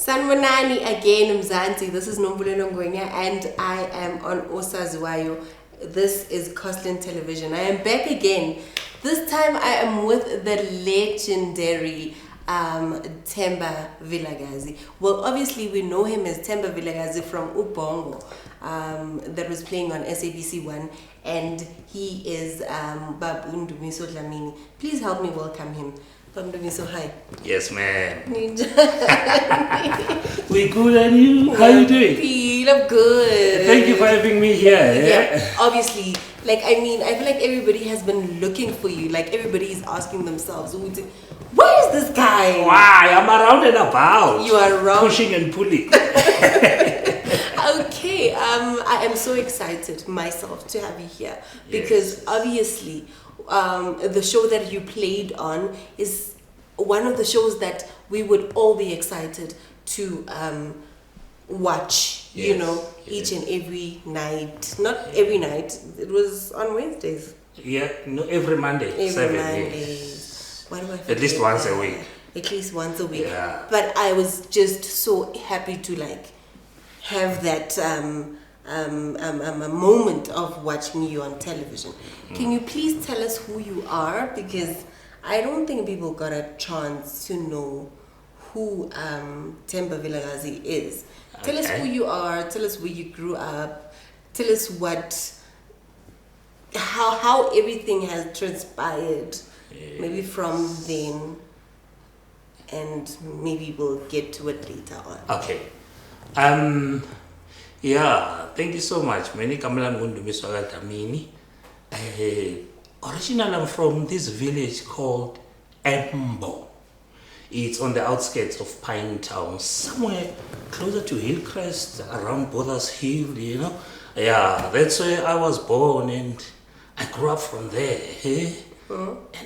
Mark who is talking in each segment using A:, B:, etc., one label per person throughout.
A: Sanwanani again, Mzansi. This is Nombulelo Ngwenya and I am on Osaziwayo. This is Coastland Television. I am back again. This time I am with the legendary Themba Vilakazi. Well, obviously we know him as Themba Vilakazi from Ubongo, that was playing on SABC1, and he is Babu Ndumiso Dlamini. Please help me welcome him. Ndumiso, hi.
B: Yes, ma'am. We good, and you? How you doing?
A: I'm good.
B: Thank you for having me here.
A: Yeah, obviously. Like, I mean, I feel like everybody has been looking for you. Like, everybody is asking themselves, where is this guy?
B: Why? I'm around and about.
A: You are around.
B: Pushing and pulling.
A: Okay, I am so excited myself to have you here because obviously the show that you played on is one of the shows that we would all be excited to watch, you know, each and every night. Not every night, it was on Wednesdays.
B: Yeah, no, every Monday.
A: Every Monday. Why do I forget
B: At least once a week.
A: At least once a week.
B: Yeah.
A: But I was just so happy to like have that a moment of watching you on television. Can you please tell us who you are? Because I don't think people got a chance to know who Themba Vilakazi is. Tell us who you are, tell us where you grew up, tell us how everything has transpired, maybe from then, and maybe we'll get to it later on.
B: Okay. Yeah, thank you so much. Many Kamalan Ndumiso Dlamini. Originally, I'm from this village called Embo. It's on the outskirts of Pine Town, somewhere closer to Hillcrest, around Borders Hill, you know. Yeah, that's where I was born and I grew up from there. And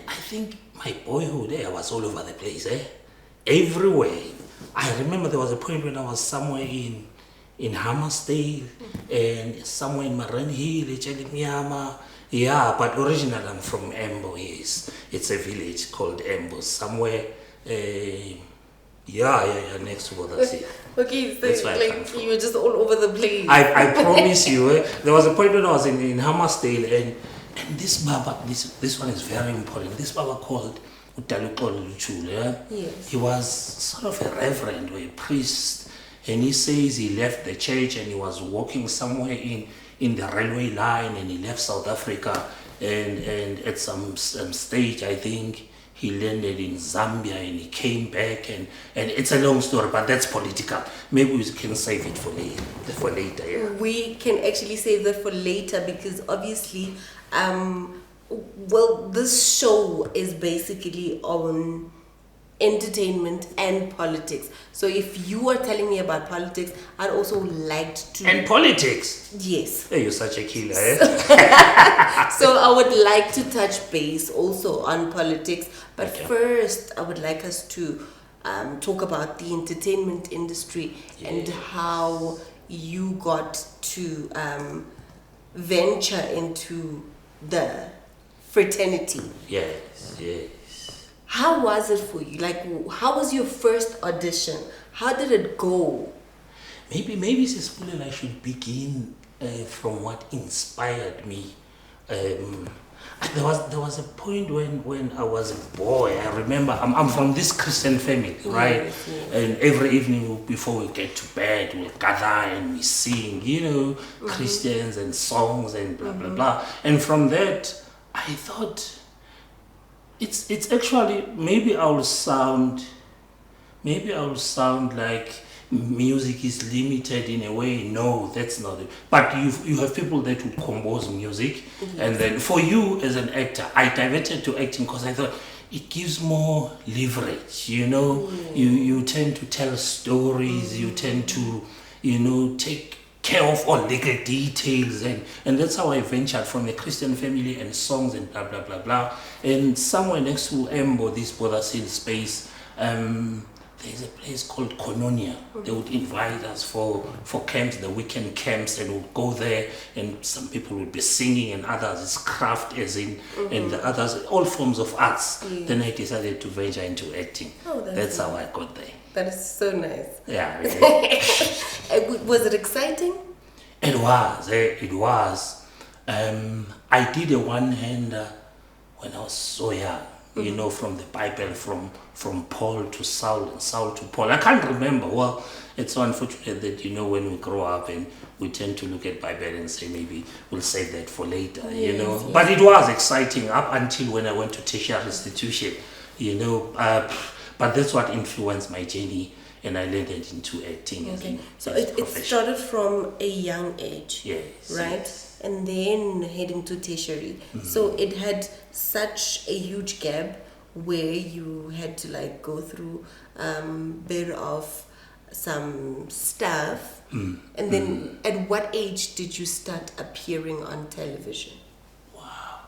B: I think my boyhood, I was all over the place, everywhere. I remember there was a point when I was somewhere in Hammersdale and somewhere in Maran Hill, Echelimyama. Yeah, but originally I'm from Embo, yes. It's a village called Embo, somewhere, next to Borders Hill.
A: Okay, so like you were just all over the place.
B: I promise you, there was a point when I was in Hammersdale and this Baba, this one is very important, this Baba called
A: Yes.
B: He was sort of a reverend or a priest, and he says he left the church and he was walking somewhere in the railway line, and he left South Africa, and at some stage I think he landed in Zambia and he came back, and it's a long story, but that's political. Maybe we can save it for later. Yeah.
A: We can actually save that for later because obviously well, this show is basically on entertainment and politics. So if you are telling me about politics, I'd also like to...
B: And politics?
A: Yes.
B: Hey, you're such a killer,
A: So I would like to touch base also on politics. But first, I would like us to talk about the entertainment industry and how you got to venture into the fraternity.
B: Yes.
A: How was it for you? Like, how was your first audition? How did it go?
B: Maybe Sispulen, I should begin from what inspired me. There was a point when I was a boy. I remember I'm from this Christian family, right?
A: Yes.
B: And every evening before we get to bed, we'll gather and we sing, you know, Christians and songs and blah blah blah. And from that, I thought it's actually maybe I will sound like music is limited in a way. No, that's not it. But you have people that will compose music, and then for you as an actor, I diverted to acting because I thought it gives more leverage. You know, you tend to tell stories. You tend to, take care of all legal details, and that's how I ventured from a Christian family and songs and blah blah blah blah. And somewhere next to Embo, this Borders Hill space, there's a place called Kononia. They would invite us for camps, the weekend camps, and we'd go there, and some people would be singing, and others is craft, as in, and the others all forms of arts. Then I decided to venture into acting.
A: Oh,
B: that's how I got there.
A: That is so nice.
B: Yeah.
A: Was it exciting?
B: It was. It was. I did a one-hander when I was so young. You know, from the Bible, from Paul to Saul and Saul to Paul. I can't remember. Well, it's so unfortunate that, you know, when we grow up and we tend to look at Bible and say maybe we'll save that for later, you know.
A: Yes.
B: But it was exciting up until when I went to tertiary institution, you know. But that's what influenced my journey, and I led it into acting.
A: Okay. So
B: as
A: it
B: profession.
A: started from a young age.
B: Yes.
A: Right?
B: Yes.
A: And then heading to tertiary. So it had such a huge gap where you had to like go through bit of some stuff. And then at what age did you start appearing on television?
B: Wow.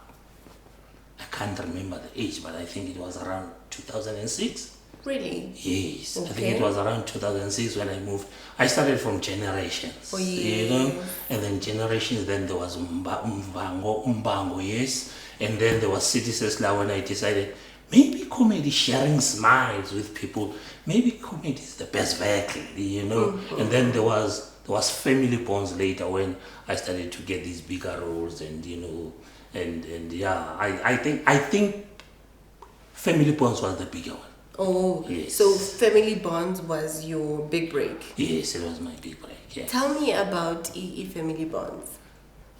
B: I can't remember the age, but I think it was around 2006.
A: Really?
B: Yes, I think
A: Okay.
B: it was around 2006 when I moved. I started from Generations,
A: Oh,
B: you know,
A: yes.
B: and then Generations, then there was Umbango, yes, and then there was City Sesla when I decided maybe comedy, sharing smiles with people, maybe comedy is the best vehicle, you know, and then there was Family Bonds later when I started to get these bigger roles, and you know, and yeah, I think Family Bonds was the bigger one.
A: Oh,
B: Yes.
A: so Family Bonds was your big break.
B: Yes, it was my big break. Yeah.
A: Tell me about EE Family Bonds,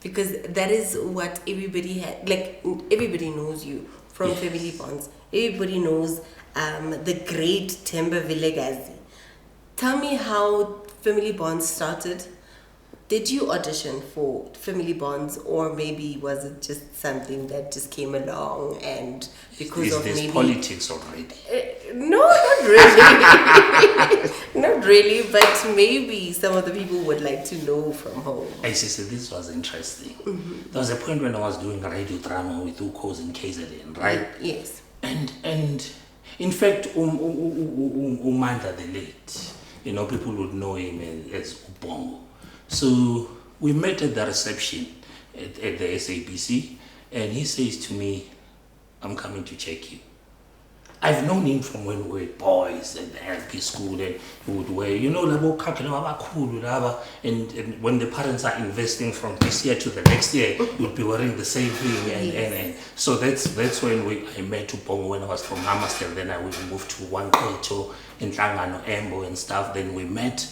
A: because that is what everybody had. Like everybody knows you from
B: Yes.
A: Family Bonds. Everybody knows the great Themba Vilakazi. Tell me how Family Bonds started. Did you audition for Family Bonds, or maybe was it just something that just came along and because
B: Is
A: of
B: this
A: maybe
B: politics already?
A: No, not really. Not really, but maybe some of the people would like to know from home.
B: I see, this was interesting. There was a point when I was doing radio drama with Ukos in KZN, right?
A: Yes.
B: And in fact, Umanda the late, you know, people would know him as Ubongo. So we met at the reception at the SABC, and he says to me, I'm coming to check you. I've known him from when we were boys at the LP school, and he would wear, you know, and when the parents are investing from this year to the next year, he would be wearing the same thing. And so that's when I met Ubongo when I was from Hammersdale. Then I moved to Wankoto in Tlangano, Embo and stuff. Then we met.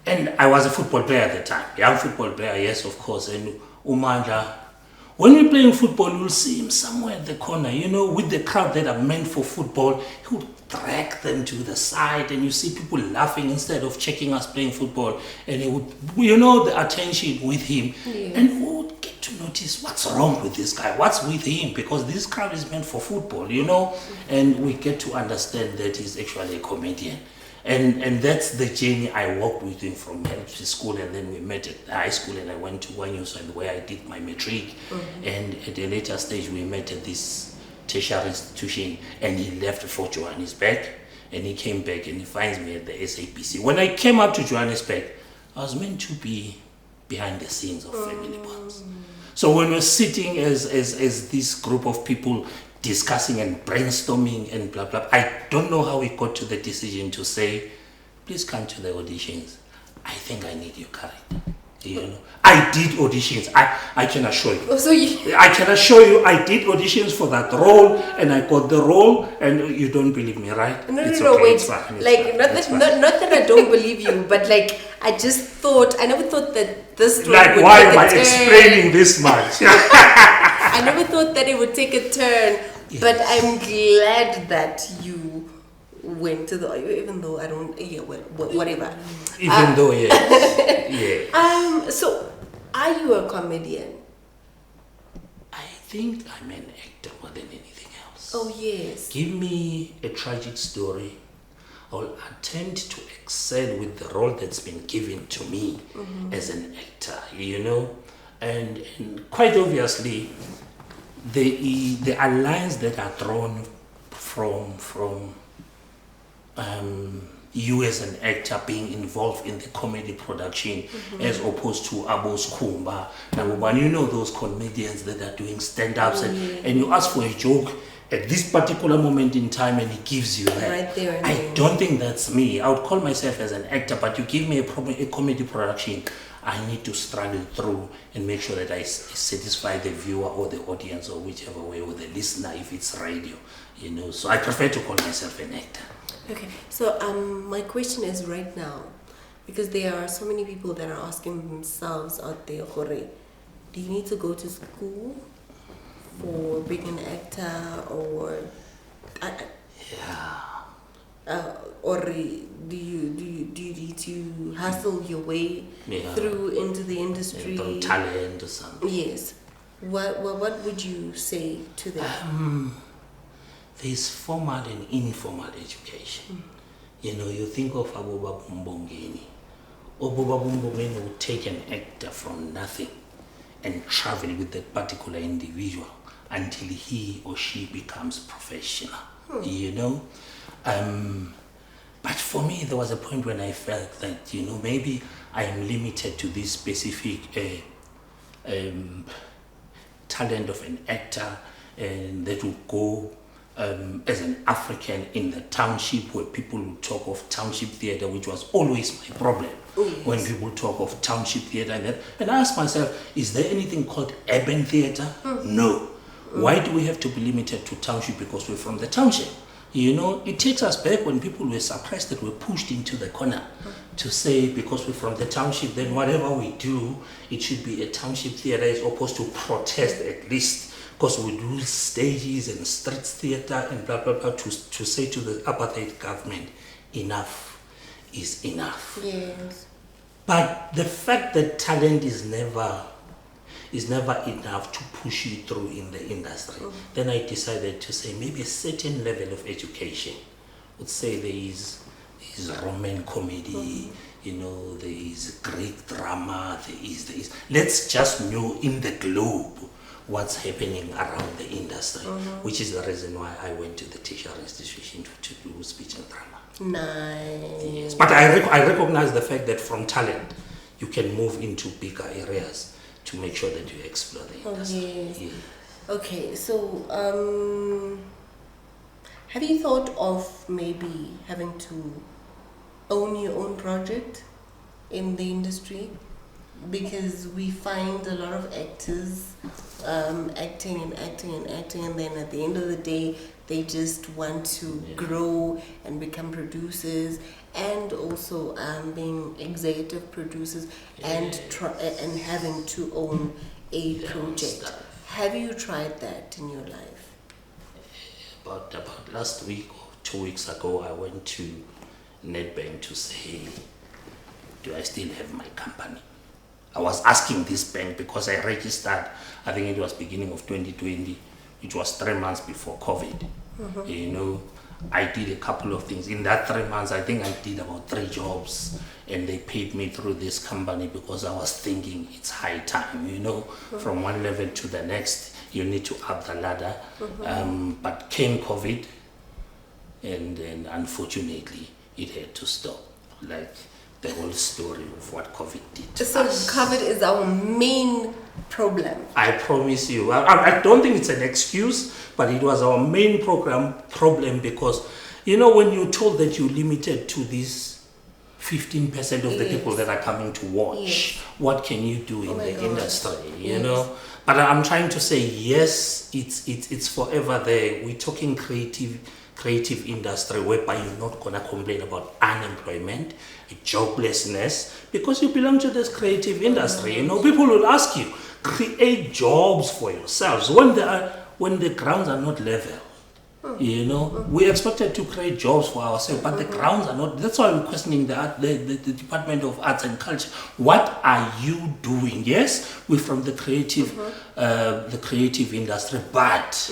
B: And I was a football player at the time, young football player, yes, of course. And Umandla, when we're playing football, you'll see him somewhere at the corner, you know, with the crowd that are meant for football. He would drag them to the side, and you see people laughing instead of checking us playing football. And he would, you know, the attention with him.
A: Yes.
B: And we would get to notice what's wrong with this guy, what's with him, because this crowd is meant for football, you know. And we get to understand that he's actually a comedian. And that's the journey I walked with him from elementary school, and then we met at high school, and I went to Wanyuso, and where I did my matric. And at a later stage, we met at this tertiary institution, and he left for Johannesburg, and he came back, and he finds me at the SAPC. When I came up to Johannesburg, I was meant to be behind the scenes of Family Bonds. So when we're sitting as this group of people discussing and brainstorming and blah blah, I don't know how we got to the decision to say, please come to the auditions. I think I need your character. You know, I did auditions. I can assure you.
A: Oh, so
B: I can assure you, I did auditions for that role, and I got the role. And you don't believe me, right?
A: No,
B: It's
A: no,
B: okay,
A: wait.
B: it's fine, it's
A: Like,
B: fine,
A: not
B: it's
A: that,
B: fine.
A: not that I don't believe you, but like, I never thought that this story
B: Like,
A: would
B: why
A: take
B: am
A: a
B: I
A: turn.
B: explaining this much?
A: I never thought that it would take a turn, but I'm glad that you went to the, even though I don't, yeah, whatever.
B: Even though, yes. Yeah.
A: So, are you a comedian?
B: I think I'm an actor more than anything else.
A: Oh, yes.
B: Give me a tragic story. I'll attempt to excel with the role that's been given to me as an actor, you know. And quite obviously, the alliance that are drawn from you as an actor being involved in the comedy production as opposed to Abos Kumba. Now, when you know those comedians that are doing stand-ups and you ask for a joke at this particular moment in time, and he gives you that.
A: Right there and
B: I
A: then.
B: don't think that's me. I would call myself as an actor, but you give me a comedy production, I need to struggle through and make sure that I satisfy the viewer or the audience or whichever way, or the listener if it's radio, you know. So I prefer to call myself an actor.
A: Okay, so my question is right now, because there are so many people that are asking themselves out there, Hore, do you need to go to school for being an actor, or or do you need to hustle your way through into the industry?
B: Through talent or something.
A: Yes. What would you say to them?
B: There's formal and informal education. You know, you think of Aboba Bumbongeni. Aboba Bumbongeni would take an actor from nothing and travel with that particular individual until he or she becomes professional. You know? But for me, there was a point when I felt that, you know, maybe I am limited to this specific talent of an actor, and that will go as an African in the township, where people would talk of township theater, which was always my problem. When people talk of township theater and I asked myself, is there anything called urban theater? No. Why do we have to be limited to township because we're from the township? You know, it takes us back when people were suppressed, that we're pushed into the corner to say, because we're from the township, then whatever we do, it should be a township theater, as opposed to protest at least, because we do stages and street theater and blah, blah, blah, to say to the apartheid government, enough is enough.
A: Yes.
B: But the fact that talent is never enough to push you through in the industry, then I decided to say maybe a certain level of education. Would say there is Roman comedy, you know, there is Greek drama, there is. Let's just know in the globe what's happening around the industry, which is the reason why I went to the tertiary institution to do speech and drama.
A: Nice.
B: Yes, but I recognize the fact that from talent, you can move into bigger areas to make sure that you explore the industry.
A: Yes. Okay, so have you thought of maybe having to own your own project in the industry? Because we find a lot of actors acting, and then at the end of the day, they just want to grow and become producers, and also being executive producers, and having to own a project. Have you tried that in your life?
B: About last week or 2 weeks ago, I went to Nedbank to say, do I still have my company? I was asking this bank because I registered, I think it was beginning of 2020, which was 3 months before COVID. You know, I did a couple of things. In that 3 months, I think I did about 3 jobs, and they paid me through this company because I was thinking it's high time, you know, from one level to the next, you need to up the ladder. But came COVID, and then unfortunately, it had to stop. Like the whole story of what COVID did to
A: So
B: us.
A: COVID is our main problem.
B: I promise you. I don't think it's an excuse, but it was our main problem because, you know, when you're told that you're limited to this 15% of the people that are coming to watch, what can you do in the industry, you know? But I'm trying to say, yes, it's forever there. We're talking creative industry, whereby you're not gonna complain about unemployment, joblessness, because you belong to this creative industry. You know, people will ask you, create jobs for yourselves when the grounds are not level. You know, we expected to create jobs for ourselves, but the grounds are not. That's why we're questioning the Department of Arts and Culture. What are you doing? Yes, we're from the creative industry, but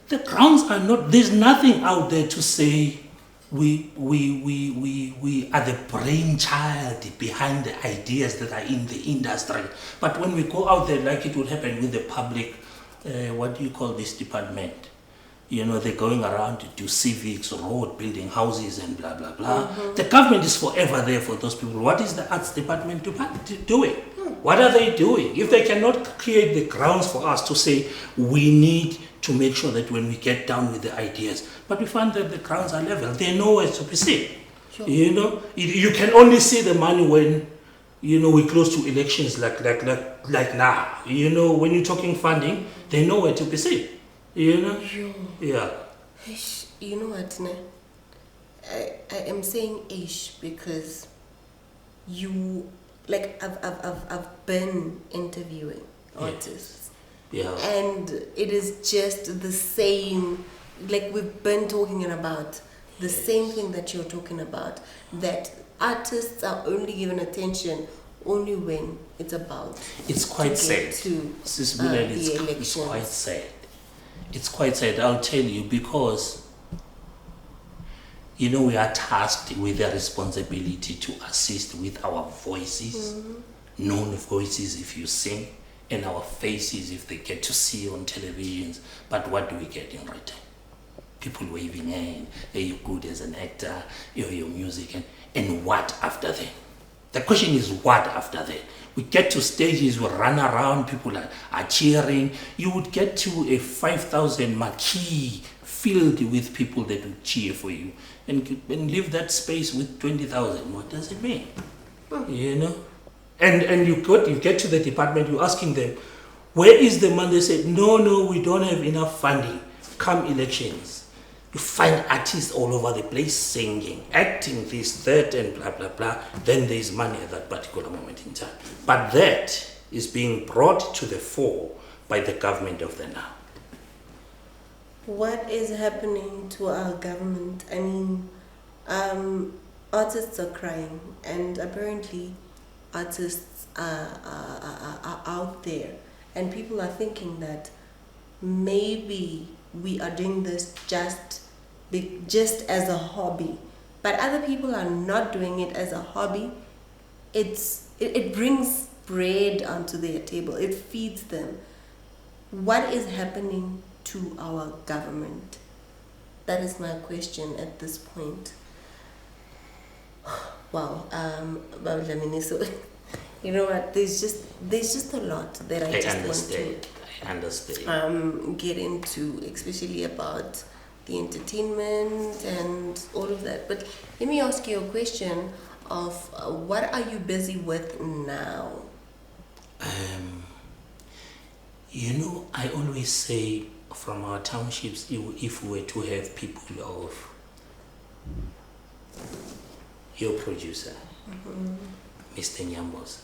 B: the grounds are not. There's nothing out there to say we are the brainchild behind the ideas that are in the industry. But when we go out there, like it will happen with the public, what do you call this department? they're going around to do civics, road, building houses and blah, blah, blah. The government is forever there for those people. What is the arts department doing? What are they doing? If they cannot create the grounds for us to say, we need to make sure that when we get down with the ideas, but we find that the grounds are level, they're nowhere to be seen. Sure. You can only see the money when, we're close to elections like now. When you're talking funding, they're nowhere to be seen. Yeah.
A: You know what, ne? I am saying ish because I've been interviewing artists.
B: Yeah.
A: And it is just the same, like we've been talking about the same thing that you're talking about, that artists are only given attention only when it's about.
B: It's quite sad. It's quite sad. It's quite sad, I'll tell you, because we are tasked with the responsibility to assist with our voices, known voices if you sing, and our faces if they get to see on televisions. But what do we get in return? People waving in, hey, you're good as an actor, your music, and what after that? The question is, what after that? We get to stages, we run around, people are cheering. You would get to a 5,000 marquee filled with people that would cheer for you, and leave that space with 20,000. What does it mean? And you get to the department, you're asking them, where is the money? They say, no, we don't have enough funding. Come elections, you find artists all over the place singing, acting this, that, and blah, blah, blah. Then there's money at that particular moment in time. But that is being brought to the fore by the government of the now.
A: What is happening to our government? I mean, artists are crying, and apparently artists are out there, and people are thinking that maybe we are doing this just as a hobby, but other people are not doing it as a hobby. It brings bread onto their table, it feeds them. What is happening to our government? That is my question at this point. Wow, Dlamini, so you know what? There's just a lot that I
B: understand.
A: Get into, especially about the entertainment and all of that. But let me ask you a question of what are you busy with now?
B: I always say from our townships, if we were to have people of your producer, Mr. Nyambos,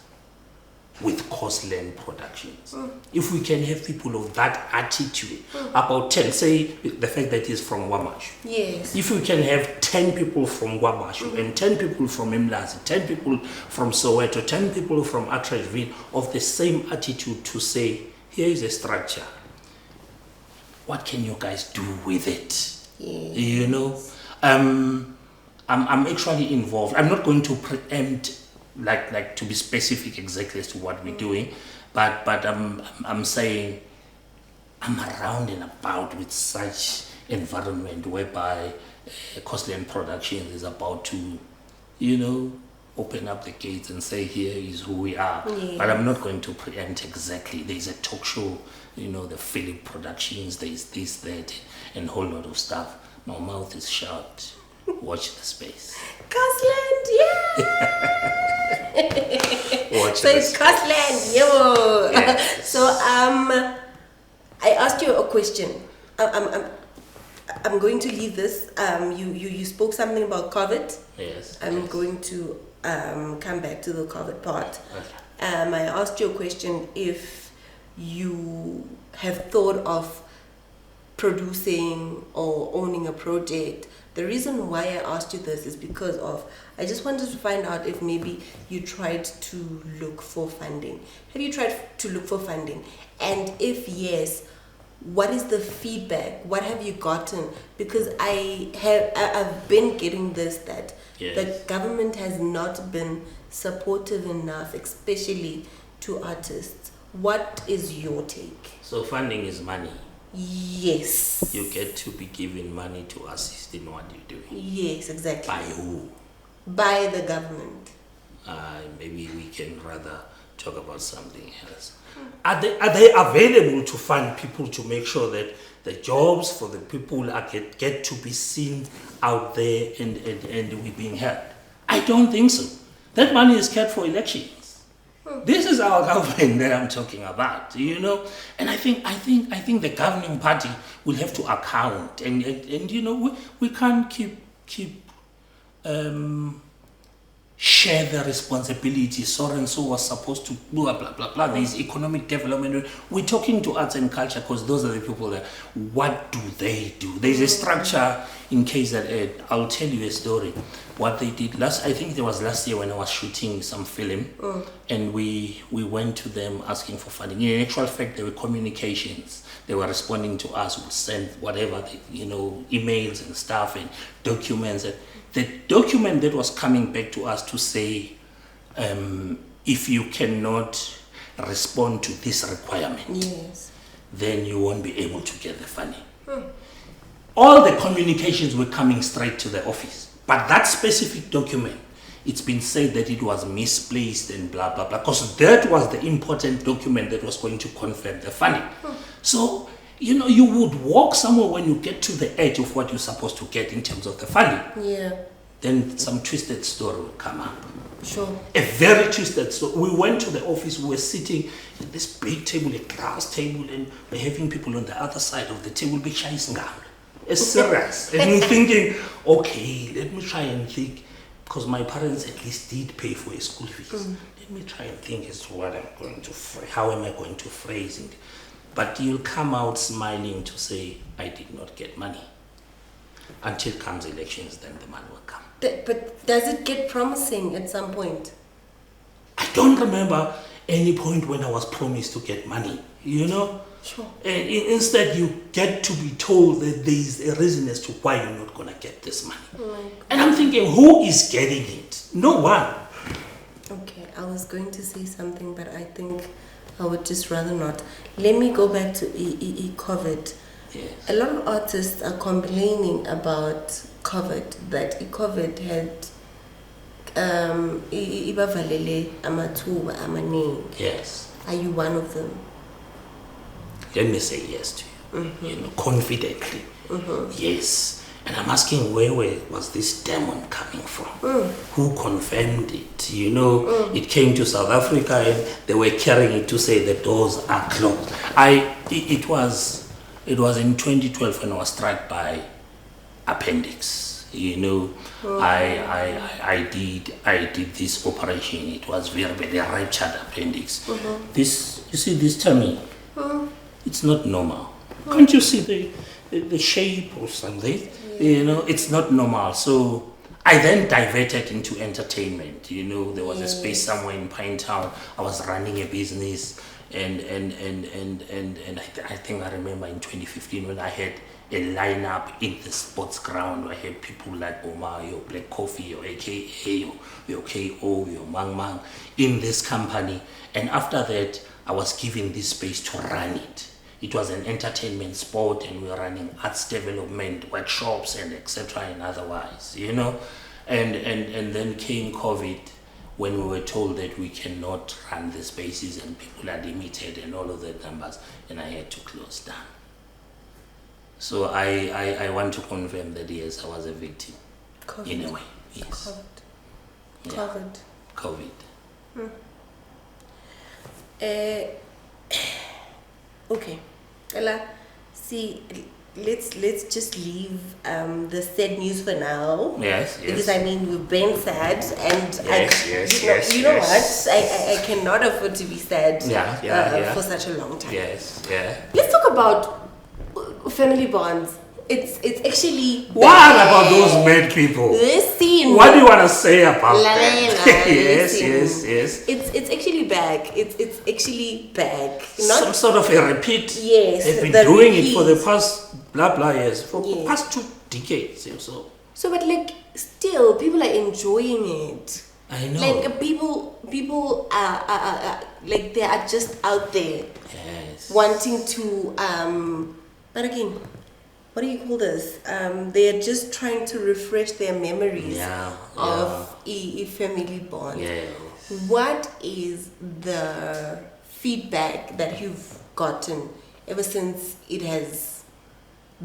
B: with Coastland Productions. If we can have people of that attitude, about 10, say the fact that he's from Wamash.
A: Yes.
B: If we can have 10 people from Wamash and 10 people from Mlazi, 10 people from Soweto, 10 people from Atrajville of the same attitude to say, here is a structure. What can you guys do with it?
A: Yes.
B: I'm actually involved. I'm not going to preempt like to be specific exactly as to what we're doing, but I'm saying I'm around and about with such environment whereby Coastland Productions is about to, open up the gates and say here is who we are.
A: Yes.
B: But I'm not going to preempt exactly. There's a talk show, the Philip Productions, there's this, that, and a whole lot of stuff. My mouth is shut. Watch the space.
A: Coastland, yeah.
B: Watch
A: so it's Coastland, yo.
B: Yes.
A: So I asked you a question. I'm going to leave this. You spoke something about COVID.
B: Yes.
A: I'm going to come back to the COVID part.
B: Okay.
A: I asked you a question if you have thought of producing or owning a project. The reason why I asked you this is because I just wanted to find out if maybe you tried to look for funding. Have you tried to look for funding? And if yes, what is the feedback? What have you gotten? Because I've been getting this, that the government has not been supportive enough, especially to artists. What is your take?
B: So funding is money.
A: Yes.
B: You get to be given money to assist in what you're doing.
A: Yes, exactly.
B: By who?
A: By the government.
B: Maybe we can rather talk about something else. Are they available to fund people to make sure that the jobs for the people get to be seen out there and we're being held? I don't think so. That money is kept for elections. This is our government that I'm talking about, and I think the governing party will have to account and we can't keep share the responsibility. So and so was supposed to blah blah blah blah. There's economic development. We're talking to arts and culture because those are the people that. What do they do? There's a structure. In case that I'll tell you a story. What they did I think it was last year when I was shooting some film, and we went to them asking for funding. In actual fact, there were communications. They were responding to us. We sent whatever, emails and stuff and documents. The document that was coming back to us to say, if you cannot respond to this requirement,
A: yes,
B: then you won't be able to get the funding. All the communications were coming straight to the office. But that specific document, it's been said that it was misplaced and blah, blah, blah. Because that was the important document that was going to confirm the funding. So, you would walk somewhere when you get to the edge of what you're supposed to get in terms of the funding.
A: Yeah.
B: Then some twisted story will come up.
A: Sure.
B: A very twisted story. We went to the office, we were sitting at this big table, a glass table, and we're having people on the other side of the table, big singam. It's serious. And we're thinking, okay, let me try and think, because my parents at least did pay for a school fees. Let me try and think as to what I'm going to how am I going to phrase it. But you'll come out smiling to say, I did not get money. Until comes elections, then the money will come.
A: But does it get promising at some point?
B: I don't remember any point when I was promised to get money,
A: Sure.
B: And instead you get to be told that there is a reason as to why you're not going to get this money. And I'm thinking, who is getting it? No one.
A: Okay, I was going to say something, but I think I would just rather not. Let me go back to COVID.
B: Yes.
A: A lot of artists are complaining about COVID, that COVID had ibavalele amathuba amaningi.
B: Yes.
A: Are you one of them?
B: Let me say yes to you, confidently. Yes. And I'm asking, where was this demon coming from? Who confirmed it? It came to South Africa and they were carrying it to say the doors are closed. It was in 2012 when I was struck by appendix. I did this operation. It was very, very ruptured appendix. This, you see this tummy? It's not normal. Can't you see the shape or something? It's not normal. So I then diverted into entertainment. There was a space somewhere in Pinetown. I was running a business, and I think I remember in 2015 when I had a lineup in the sports ground. I had people like Omar, your Black Coffee, your AKA, your KO, your Mang Mang in this company. And after that, I was given this space to run it. It was an entertainment sport, and we were running arts development workshops and etc. and otherwise, and then came COVID, when we were told that we cannot run the spaces and people are limited and all of the numbers, and I had to close down. So I want to confirm that yes, I was a victim.
A: COVID.
B: In a way, yes. COVID.
A: Okay, Ella, see, let's just leave the sad news for now.
B: Yes.
A: Because we've been sad, and
B: yes.
A: What? I cannot afford to be sad. For such a long time.
B: Yes. Yeah.
A: Let's talk about family bonds. It's actually
B: what about those mad people?
A: Listen.
B: What do you want to say about that? Yes.
A: It's actually back. It's actually back. Not
B: some sort of a repeat.
A: Yes.
B: They've been doing it for the past blah blah years, for the past 2 decades or so.
A: So, but still, people are enjoying it.
B: I know.
A: People are they are just out there.
B: Yes.
A: Wanting to But again, what do you call this? They're just trying to refresh their memories of E family bond.
B: Yes.
A: What is the feedback that you've gotten ever since it has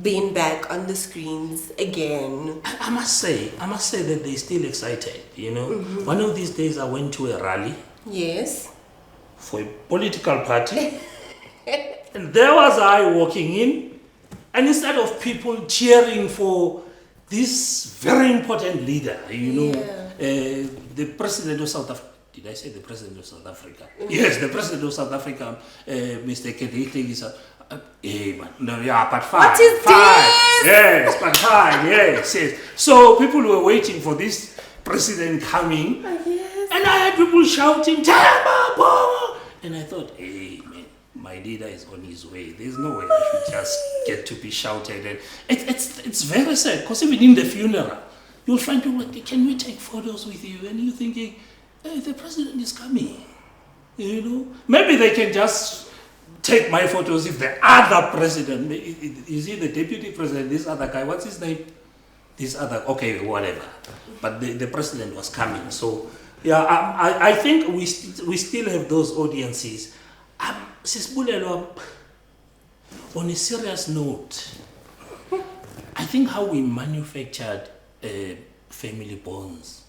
A: been back on the screens again?
B: I must say that they're still excited, you know. One of these days I went to a rally.
A: Yes.
B: For a political party. And there was I walking in, and instead of people cheering for this very important leader, you know, the president of South Africa. Did I say the president of South Africa? Yes, the president of South Africa, Mr. Kedite is but fine.
A: What is
B: fine.
A: this?
B: Yes, but fine. Yes. So people were waiting for this president coming, and I had people shouting, "Themba, Bomo!" And I thought, hey man, my leader is on his way. There's no way I should just get to be shouted. And it's very sad, because even in the funeral, you'll find people like, can we take photos with you? And you're thinking, hey, the president is coming. You know, maybe they can just take my photos if the other president, is he the deputy president, this other guy, what's his name? This other, okay, whatever. But the president was coming. So, yeah, I think we still have those audiences. On a serious note, I think how we manufactured family bonds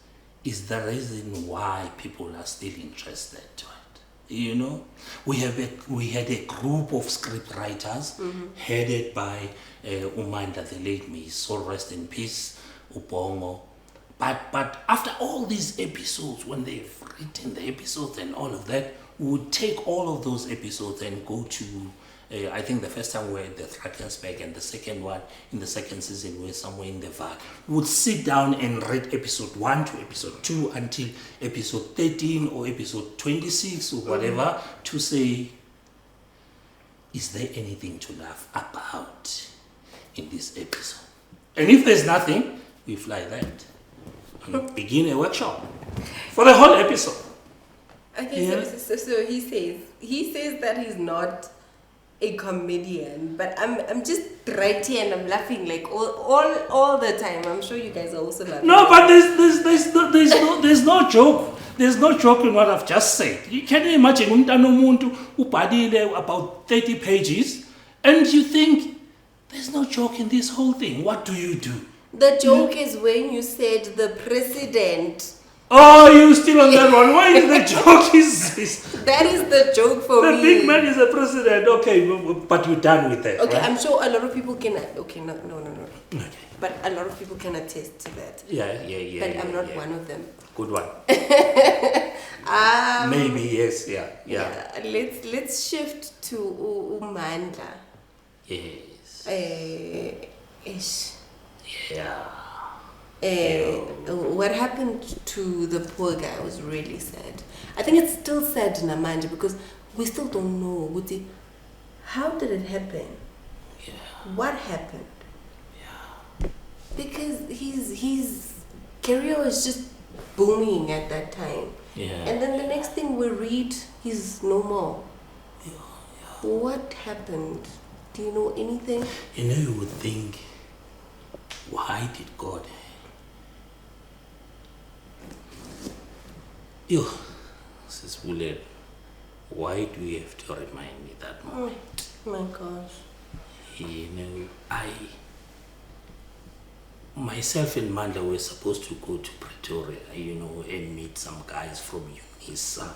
B: is the reason why people are still interested to it. You know, we had a group of script writers headed by Umanda, the late, may his soul rest in peace, Ubongo. But after all these episodes, when they've written the episodes and all of that, we would take all of those episodes and go to, I think the first time we were at the Drakensberg, and the second one, in the second season, we were somewhere in the Vaal. We would sit down and read episode 1 to episode 2 until episode 13 or episode 26 or whatever, to say, is there anything to laugh about in this episode? And if there's nothing, we fly that. Begin a workshop for the whole episode.
A: Okay, so he says that he's not a comedian, but I'm just right here and I'm laughing like all the time. I'm sure you guys are also laughing.
B: No, but there's no joke. There's no joke in what I've just said. You can imagine about 30 pages, and you think there's no joke in this whole thing. What do you do?
A: The joke is when you said the president.
B: Oh, you still on that one? Why is the joke is this?
A: That is the joke for me.
B: The big man is the president. Okay, but you're done with that.
A: Okay,
B: right?
A: I'm sure a lot of people can. Okay, no.
B: Okay.
A: But a lot of people can attest to that.
B: Yeah.
A: But I'm not one of them.
B: Good one. Maybe yes. Yeah.
A: Let's shift to Umandla.
B: Yes.
A: Ish.
B: Yeah.
A: What happened to the poor guy was really sad. I think it's still sad Namanja, because we still don't know how did it happen?
B: Yeah.
A: What happened?
B: Yeah.
A: Because his career was just booming at that time.
B: Yeah.
A: And then the next thing we read, he's no more.
B: Yeah.
A: What happened? Do you know anything?
B: You know, you would think, why did God? Sis Bullet, why do you have to remind me that moment?
A: Oh my gosh.
B: You know, myself and Manda were supposed to go to Pretoria, you know, and meet some guys from UNISA.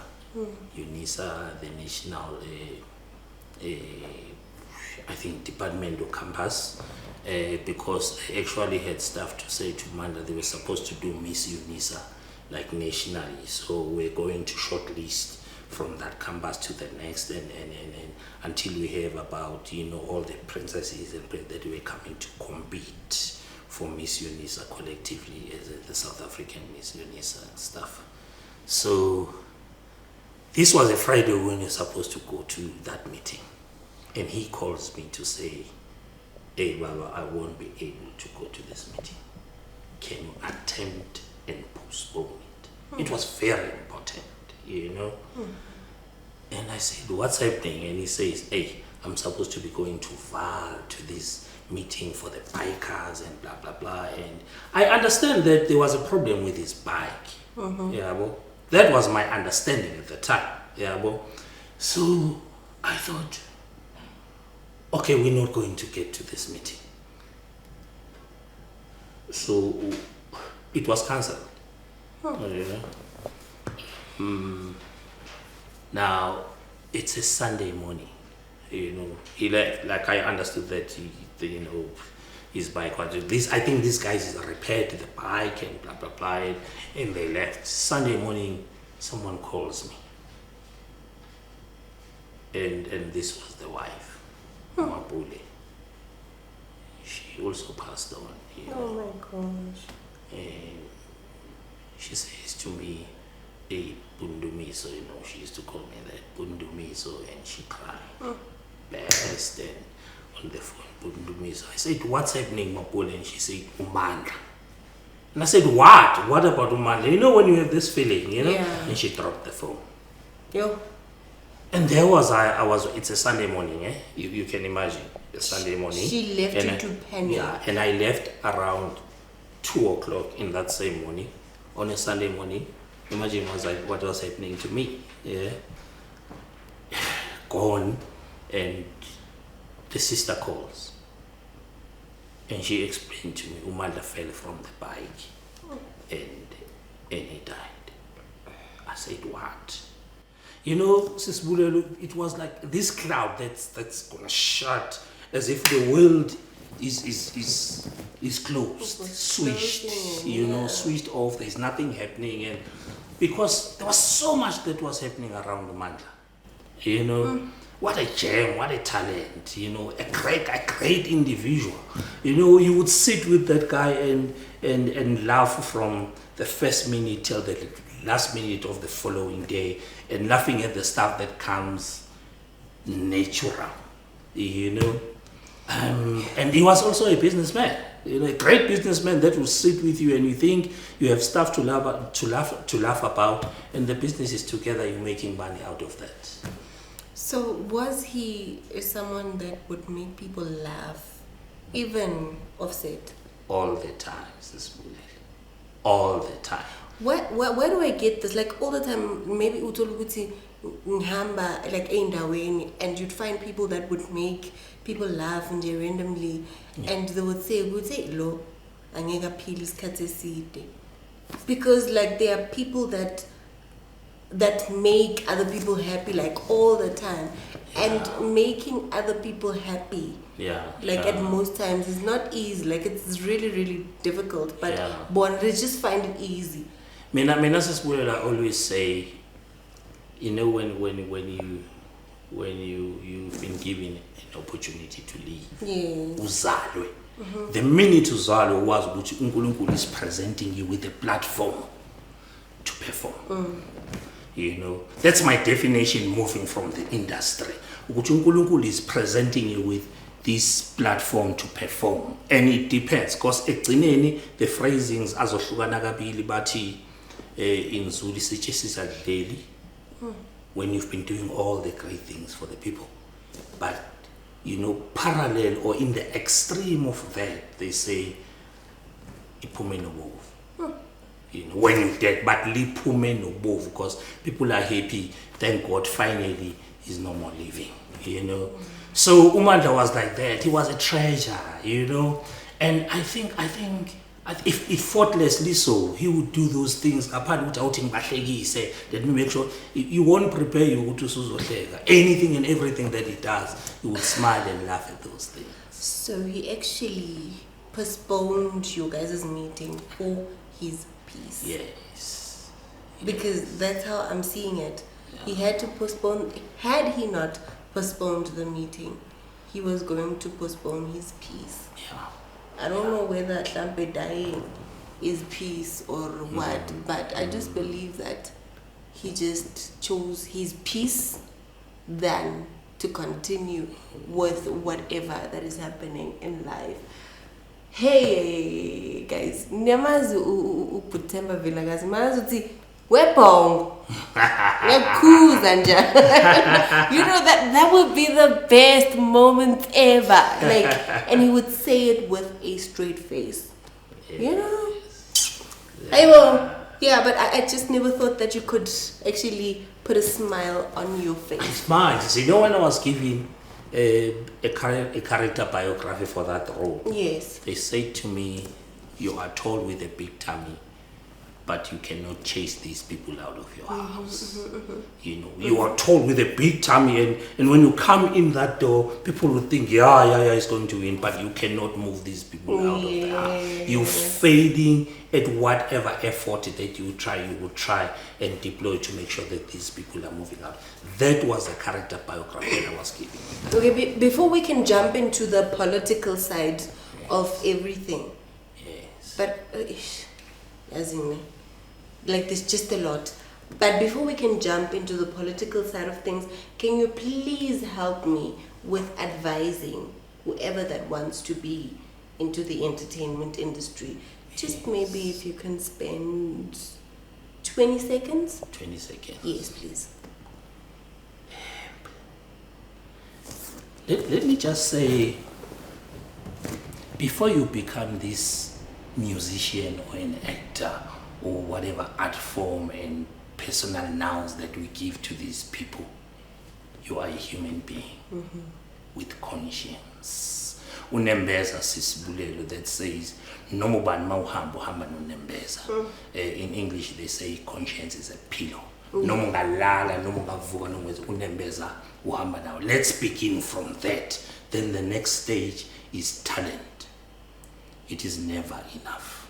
B: UNISA, the national, I think, department or campus, because I actually had stuff to say to Manda. They were supposed to do Miss UNISA, like nationally. So we're going to shortlist from that campus to the next, and until we have about, you know, all the princesses and that were coming to compete for Miss UNISA collectively as the South African Miss UNISA stuff. So this was a Friday when you're supposed to go to that meeting, and he calls me to say, hey Baba, I won't be able to go to this meeting. Can you attempt and postpone it? It was very important, you know. And I said, what's happening? And he says, hey, I'm supposed to be going to Val to this meeting for the bikers and blah blah blah. And I understand that there was a problem with his bike. Yeah, bo. That was my understanding at the time. Yeah, bo. So I thought, okay, we're not going to get to this meeting. So it was cancelled. Now it's a Sunday morning. He left. Like I understood that his bike was this. I think these guys repaired the bike and blah blah blah, and they left. Sunday morning, someone calls me, and this was the wife, Mapule. She also passed on.
A: Oh my gosh.
B: And she says to me, "Hey, Ndumiso," she used to call me that, Ndumiso, and she cried. Best and on the phone, Ndumiso. I said, "What's happening, Mapule?" And she said, "Umandla." And I said, "What? What about Umandla?" When you have this feeling,
A: Yeah.
B: And she dropped the phone.
A: Yo.
B: And there was I was. It's a Sunday morning, eh? You can imagine a Sunday morning.
A: She left you to panic.
B: Yeah, and I left around 2 o'clock in that same morning, on a Sunday morning. Imagine what was happening to me. Yeah, gone, and the sister calls, and she explained to me, Umandla fell from the bike, and he died. I said, "What?" Sis Bulelo, it was like this cloud that's gonna shut, as if the world is closed, switched, switched off. There's nothing happening, and because there was so much that was happening around Umandla, what a gem, what a talent, a great individual. You would sit with that guy and laugh from the first minute till the last minute of the following day, and laughing at the stuff that comes natural, and he was also a businessman, a great businessman that will sit with you, and you think you have stuff to laugh about, and the business is together, you're making money out of that.
A: So was he someone that would make people laugh, even offset?
B: All the time, Sis Bulelo. All the time.
A: Where do I get this? Like all the time, maybe utoluguti ngihamba like endaweni, and you'd find people that would make people laugh and they randomly, and they would say, "Lo, angeka phila isikhathi eside," because like there are people that make other people happy like all the time, and making other people happy. At most times it's not easy. Like it's really really difficult. But they just find it easy.
B: Mina Sis Bulelo, I always say, when you've been given an opportunity to live, uzalwe. The minute uzalwe was ukuthi uNkulunkulu is presenting you with a platform to perform. That's my definition moving from the industry. Ukuthi uNkulunkulu is presenting you with this platform to perform, and it depends, because ekugcineni the phrasings azohlukana kabili, bathi in Zulu sichesisa daily, when you've been doing all the great things for the people, but parallel or in the extreme of that, they say iphume nobovu. When you're dead, but liphume nobovu, because people are happy, thank God, finally he's no more living, So Umandla was like that. He was a treasure, and I think if effortlessly so, he would do those things. Apart without him, let me make sure you won't prepare you to suzohleka. Anything and everything that he does, he would smile and laugh at those things.
A: So he actually postponed your guys' meeting for his peace.
B: Yes.
A: Because that's how I'm seeing it. He had to postpone. Had he not postponed the meeting, he was going to postpone his peace. I don't know whether Themba dying is peace or what, but I just believe that he just chose his peace than to continue with whatever that is happening in life. Hey guys, nyamazi Themba Vilakazi, mazi uthi webhongo. You know, that would be the best moment ever. Like, and he would say it with a straight face. You know? Yeah, but I just never thought that you could actually put a smile on your face.
B: I smiled. So, you know, when I was giving a character biography for that role,
A: yes,
B: they said to me, you are tall with a big tummy, but you cannot chase these people out of your house. You know, you are tall with a big tummy, and when you come in that door, people will think, yeah, he's going to win, but you cannot move these people out of the house. You're failing at whatever effort that you will try and deploy to make sure that these people are moving out. That was a character biography I was giving.
A: Okay, before we can jump into the political side of everything.
B: Yes.
A: But, as in, like, there's just a lot. But before we can jump into the political side of things, can you please help me with advising whoever that wants to be into the entertainment industry? Just maybe if you can spend 20 seconds?
B: 20 seconds.
A: Yes, please.
B: Let me just say, before you become this musician or an actor or whatever art form and personal nouns that we give to these people, you are a human being with conscience. Unembeza sisibulelo that says noma ubani mawuhamba uhamba nonembeza. In English they say conscience is a pillow. Noma ungalala noma ungavuka noma unembeza uhamba nawo. Let's begin from that. Then the next stage is talent. It is never enough.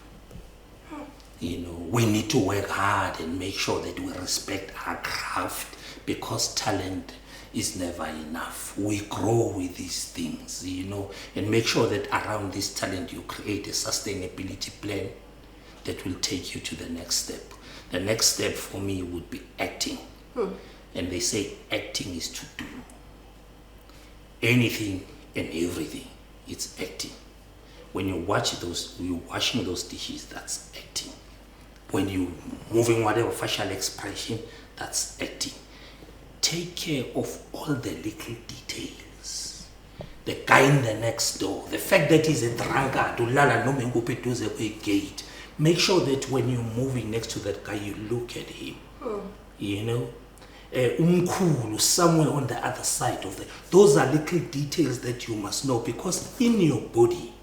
B: You know, we need to work hard and make sure that we respect our craft, because talent is never enough. We grow with these things, you know, and make sure that around this talent you create a sustainability plan that will take you to the next step. The next step for me would be acting. And they say acting is to do anything and everything. It's acting. When you watch those, you're washing those dishes, that's acting. When you moving whatever facial expression, that's acting. Take care of all the little details. The guy in the next door, the fact that he's a drunkard, gate. Make sure that when you're moving next to that guy, you look at him. You know, somewhere on the other side of the. Those are little details that you must know, because in your body,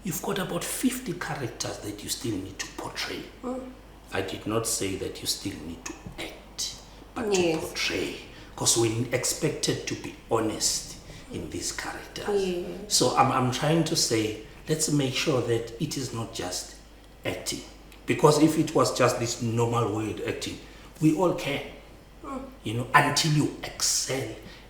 B: you've got about 50 characters that you still need to portray. I did not say that you still need to act, but to portray. Because we're expected to be honest in these characters. So I'm trying to say, let's make sure that it is not just acting. Because if it was just this normal way of acting, we all can. You know, until you excel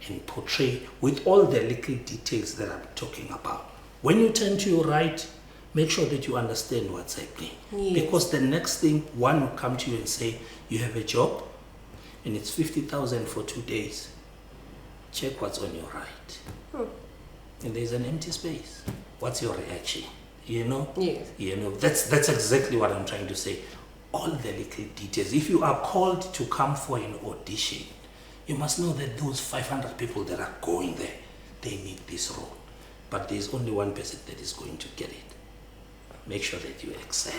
B: and portray with all the little details that I'm talking about. When you turn to your right, make sure that you understand what's happening. Because the next thing, one will come to you and say, you have a job and it's 50,000 for 2 days. Check what's on your right. And there's an empty space. What's your reaction? You know? You know, that's exactly what I'm trying to say. All the little details. If you are called to come for an audition, you must know that those 500 people that are going there, they need this role. But there's only one person that is going to get it. Make sure that you excel.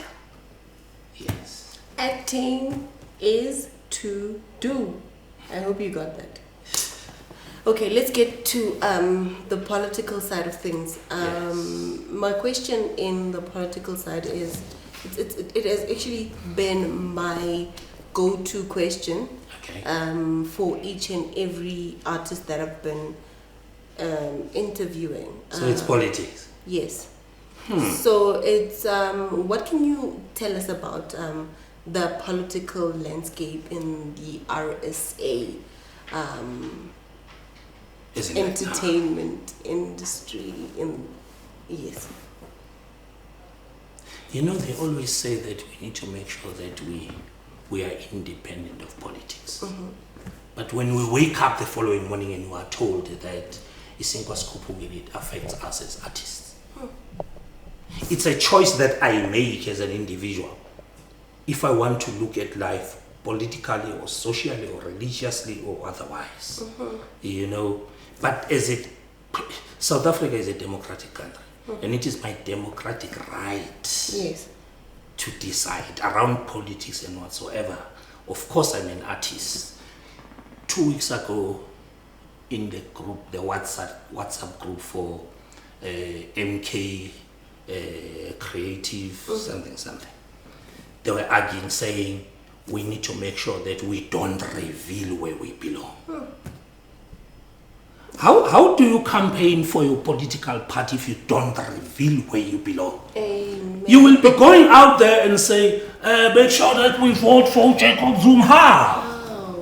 B: Yes.
A: Acting is to do. I hope you got that. Okay, let's get to the political side of things. My question in the political side is, it has actually been my go-to question for each and every artist that I've been interviewing.
B: So it's politics?
A: Yes. So it's, what can you tell us about the political landscape in the RSA entertainment industry? Yes.
B: You know, they always say that we need to make sure that we are independent of politics. But when we wake up the following morning and we are told that it affects us as artists, it's a choice that I make as an individual. If I want to look at life politically or socially or religiously or otherwise. You know, but South Africa is a democratic country, and it is my democratic right to decide around politics and whatsoever. Of course, I'm an artist. 2 weeks ago, in the group, the WhatsApp group for MK Creative something, they were arguing, saying we need to make sure that we don't reveal where we belong. How do you campaign for your political party if you don't reveal where you belong?
A: Amen.
B: You will be going out there and say, make sure that we vote for Jacob Zuma.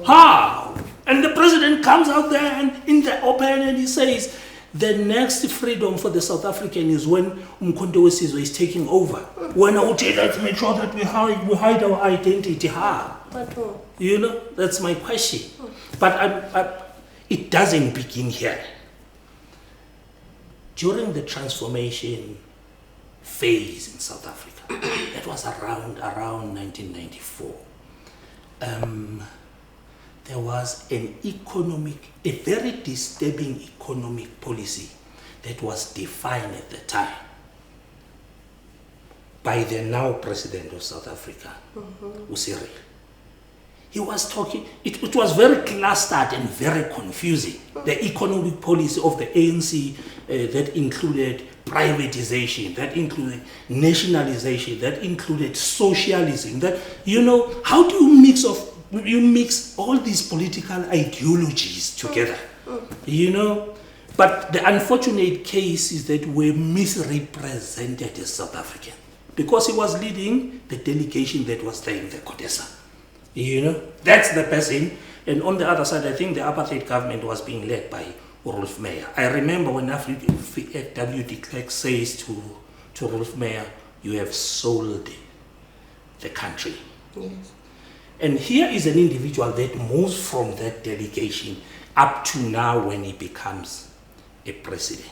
B: How? And the president comes out there and in the open and he says, the next freedom for the South African is when Umkhonto weSizwe is taking over. When I would say, let's make sure that we hide our identity. How? You know, that's my question. But it doesn't begin here. During the transformation phase in South Africa, that was around 1994, there was a very disturbing economic policy that was defined at the time by the now president of South Africa, Cyril. He was talking, it was very clustered and very confusing. The economic policy of the ANC that included privatization, that included nationalization, that included socialism. That, you know, how do you mix all these political ideologies together? You know, but the unfortunate case is that we're misrepresented as South African because he was leading the delegation that was there in the CODESA. You know, that's the person. And on the other side, I think the apartheid government was being led by Rolf Meyer. I remember when W. de Klerk says to Rolf Meyer, you have sold the country.
A: Yes.
B: And here is an individual that moves from that delegation up to now when he becomes a president.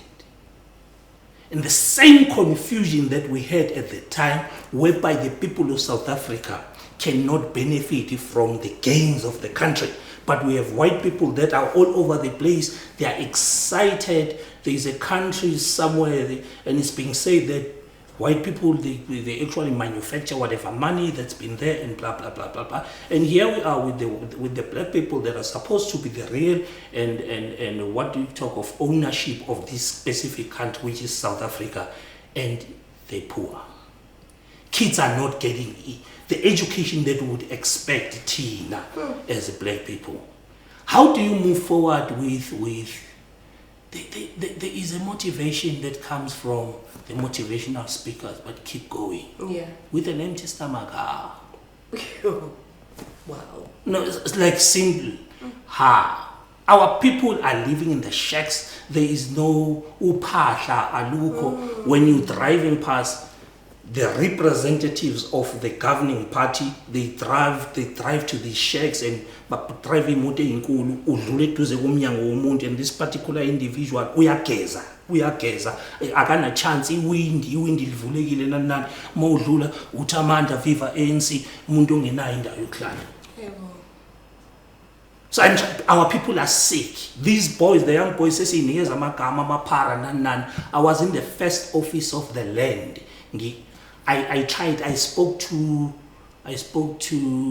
B: And the same confusion that we had at the time, whereby the people of South Africa cannot benefit from the gains of the country. But we have white people that are all over the place. They are excited. There is a country somewhere, and it's being said that white people, they actually manufacture whatever money that's been there and blah, blah, blah, blah, blah. And here we are with the black people that are supposed to be the real and what do you talk of ownership of this specific country, which is South Africa, and they're poor. Kids are not getting the education that we would expect Tina as black people. How do you move forward with there is a motivation that comes from the motivational speakers, but keep going.
A: Yeah.
B: With an empty stomach.
A: Wow.
B: No, it's like simple. Our people are living in the shacks. There is no upasha, aluko. When you're driving past, the representatives of the governing party, they drive to these shacks and driving motor inkulu udlule duze komnyango womuntu, and this particular individual uyageza akana chance iwindi livulekile nani mawudlula uthamanda viva ANC umuntu ongenayo indawo yokuhlala. So our people are sick. These boys, the young boys, sesinikeza amagama amaphara nani. I was in the first office of the land. I spoke to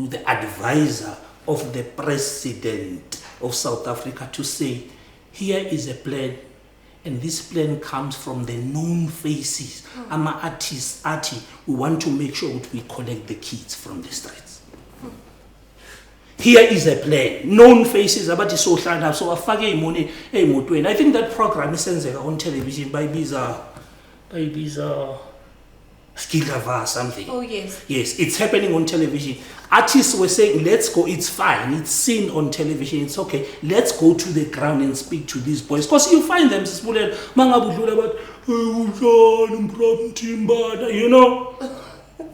B: the advisor of the president of South Africa to say, here is a plan, and this plan comes from the known faces. I'm an artist, we want to make sure that we collect the kids from the streets. Here is a plan, known faces, about the social life. So I think that program is on television by Biza Skilava something.
A: Oh yes.
B: Yes, it's happening on television. Artists were saying, let's go, it's fine, it's seen on television, it's okay. Let's go to the ground and speak to these boys. Because you find them, you know.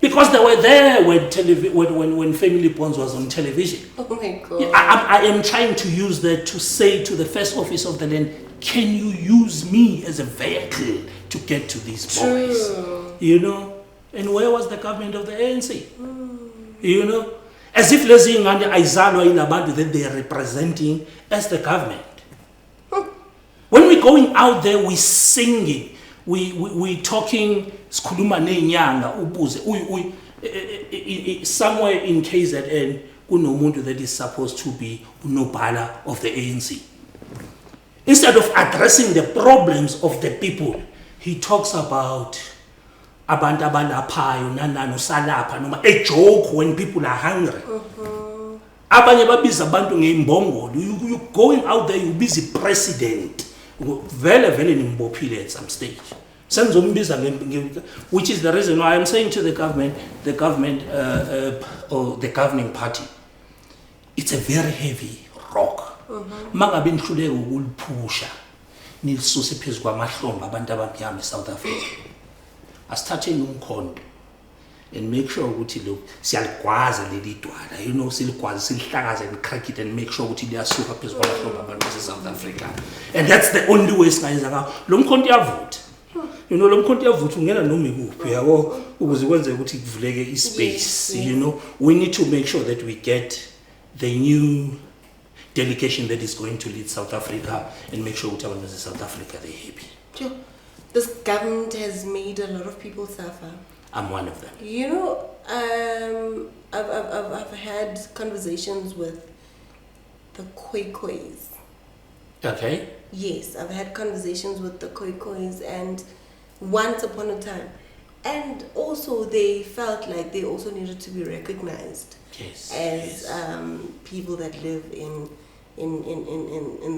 B: Because they were there when Family Bonds was on television.
A: Oh my God.
B: I am trying to use that to say to the first office of the land, can you use me as a vehicle to get to these boys?
A: True.
B: You know? And where was the government of the ANC? You know? As if lezi ingane ayizalwa inabantu that they are representing as the government. When we're going out there, we singing, we talking, sikhuluma neinyanga ubuze, somewhere in KZN, kunomuntu that is supposed to be unobhala of the ANC. Instead of addressing the problems of the people, he talks about abantu abalaphayo nanani usalapha noma a joke when people are hungry. Abanye babiza abantu ngeimbongolo. You going out there, you busy president. Vele nimbophile at some stage. Which is the reason why I'm saying to the government or the governing party, it's a very heavy rock. Mangabe nihluleke ukuliphusha nilisuse phezu kwamahlombe abantu abamnyama eSouth Africa. Asithatheni umkhondo and make sure ukuthi lo siyaligwaza leli dwala, you know, siligwaza silihlakaze and crack it and make sure ukuthi liyasuka phezu kwamahlombe abantu baseSouth Africa. And that's the only way singayenza ngayo. Lo mkhonto uyavutha. You know, lo mkhonto uyavutha ungena noma ikuphi yabo ukuze kwenze ukuthi kuvuleke ispace. You know, we need to make sure that we get the new delegation that is going to lead South Africa and make sure that in South Africa they're happy.
A: Sure. This government has made a lot of people suffer.
B: I'm one of them.
A: You know, I've had conversations with the Khoekhoes.
B: Okay.
A: Yes, I've had conversations with the Khoekhoes, and once upon a time, and also they felt like they also needed to be recognized as people that live in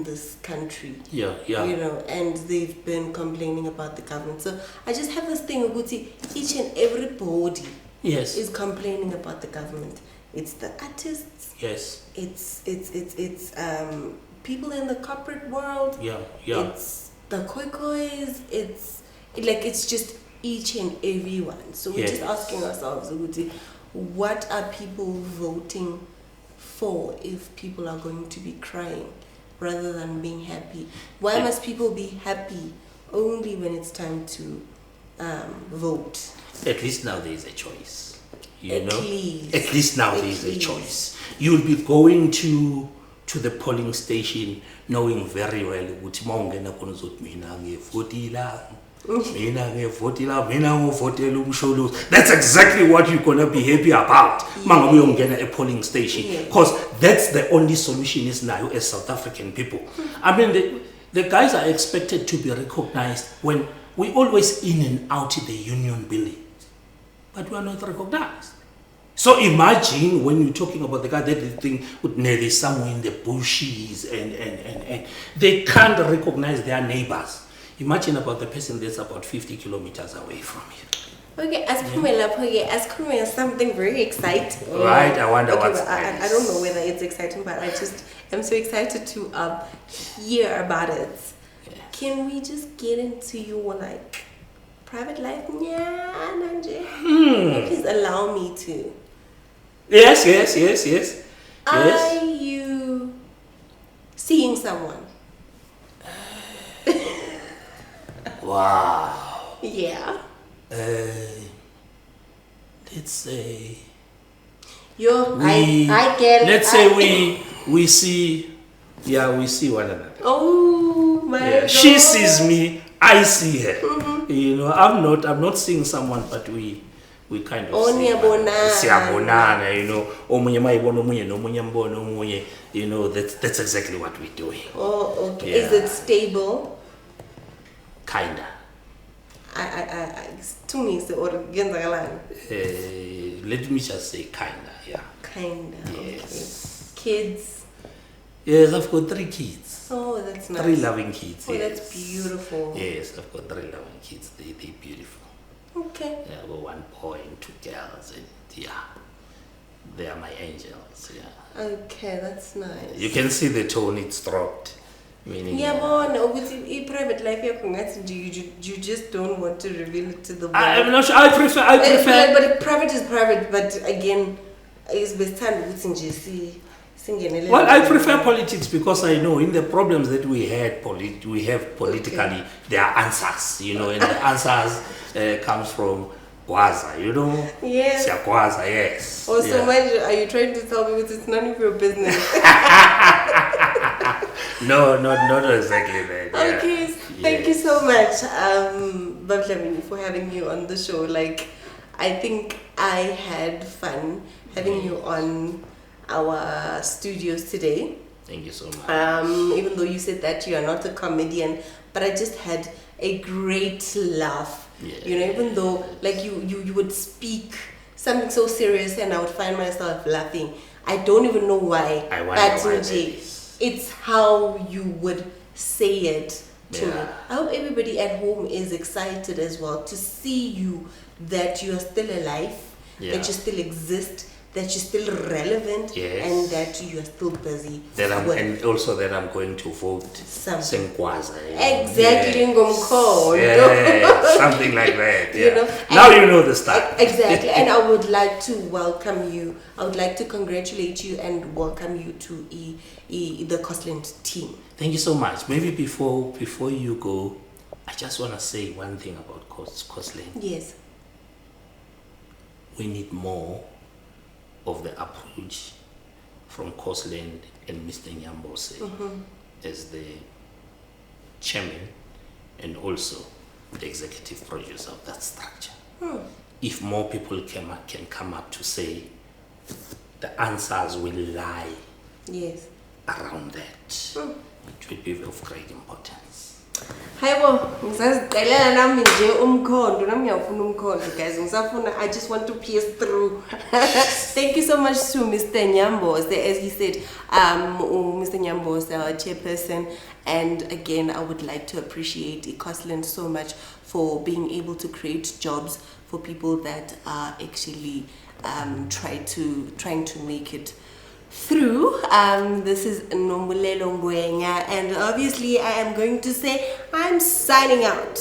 A: this country.
B: Yeah.
A: You know, and they've been complaining about the government. So I just have this thing about each and every body is complaining about the government. It's the artists.
B: Yes.
A: It's people in the corporate world.
B: Yeah.
A: It's the Khoekhoes. It's just each and every one. So we're just asking ourselves, what are people voting for if people are going to be crying rather than being happy? Why must people be happy only when it's time to vote?
B: At least now there is a choice.
A: At
B: least now there is a choice. You'll be going to the polling station knowing very well ukuthi mawungena khona uzothi mina ngivotila. That's exactly what you're gonna be happy about. Mangabe uyongena a polling station, because that's the only solution is now as South African people. I mean, the guys are expected to be recognized when we always in and out the union building, but we are not recognized. So imagine when you're talking about the guy that they think they're somewhere in the bushes and they can't recognize their neighbors. Imagine about the person that's about 50 kilometers away from you.
A: Okay, as Kumela, something very exciting.
B: Right, I wonder what's
A: I don't know whether it's exciting, but I just am so excited to hear about it. Yes. Can we just get into your private life? Please allow me to.
B: Yes.
A: Are you seeing someone?
B: Wow.
A: Yeah.
B: Let's say we see one another.
A: Oh my God.
B: She sees me, I see her. You know, I'm not seeing someone, but we kind of siyabonana, you know, omunye mayibona omunye nomunye mbona omunye, you know, that's exactly what we're doing.
A: Oh, okay. Yeah. Is it stable?
B: Kinda.
A: To me, or
B: let me just say kinda, yeah.
A: Kinda.
B: Yes.
A: Okay. Kids?
B: Yes, I've got 3 kids.
A: Oh, that's nice.
B: 3 loving kids.
A: Oh, yes. That's beautiful.
B: Yes, I've got 3 loving kids. They're beautiful.
A: Okay.
B: Yeah, I've got 1 boy and 2 girls, and they are my angels. Yeah.
A: Okay, that's nice.
B: You can see the tone; it's dropped. Meaning,
A: with private life, you just don't want to reveal it to the world.
B: I'm not sure. I prefer.
A: But private is private. But again, it's best time to see.
B: Well, I prefer politics because I know in the problems that we have politically, there are answers, you know, and the answers comes from Gwaza, you know?
A: Yes.
B: Gwaza, yes.
A: Oh, so much, are you trying to tell me it's none of your business?
B: No, not exactly that. Yeah.
A: Okay, thank you so much, Dlamini, for having you on the show. Like, I think I had fun having you on our studios today.
B: Thank you so much.
A: Even though you said that you are not a comedian, but I just had a great laugh.
B: Yeah.
A: You know, even though like you would speak something so serious and I would find myself laughing. I don't even know why.
B: I wonder
A: But
B: why that
A: Nje,
B: is.
A: it's how you would say it to me.
B: Yeah.
A: I hope everybody at home is excited as well to see you, that you are still alive,
B: Yeah.
A: that you still exist, that you're still relevant,
B: Yes.
A: and that you are still busy.
B: And also that I'm going to vote
A: Something.
B: Sengwaza.
A: Exactly, ngomkhondo.
B: Yeah, something like that. Yeah.
A: You know,
B: now
A: and-
B: you know the style.
A: Exactly, and I would like to welcome you. I would like to congratulate you and welcome you to the Costland team.
B: Thank you so much. Maybe before you go, I just want to say one thing about Costland.
A: Yes.
B: We need more of the approach from Costland and Mr. Nyambose as the chairman and also the executive producer of that structure. If more people can come up to say the answers will lie
A: Yes.
B: around that, it will be of great importance.
A: Hayibo, ngisazicelela nami nje umkhondo, nami ngiyafuna umkhondo guys. Ngisafuna, I just want to pierce through. Thank you so much to Mr. Nyambose, as he said, Mr. Nyambose, our chairperson, and again I would like to appreciate Costland so much for being able to create jobs for people that are actually trying to make it through. This is Nomulelo Ngwenya, and obviously I am going to say I'm signing out.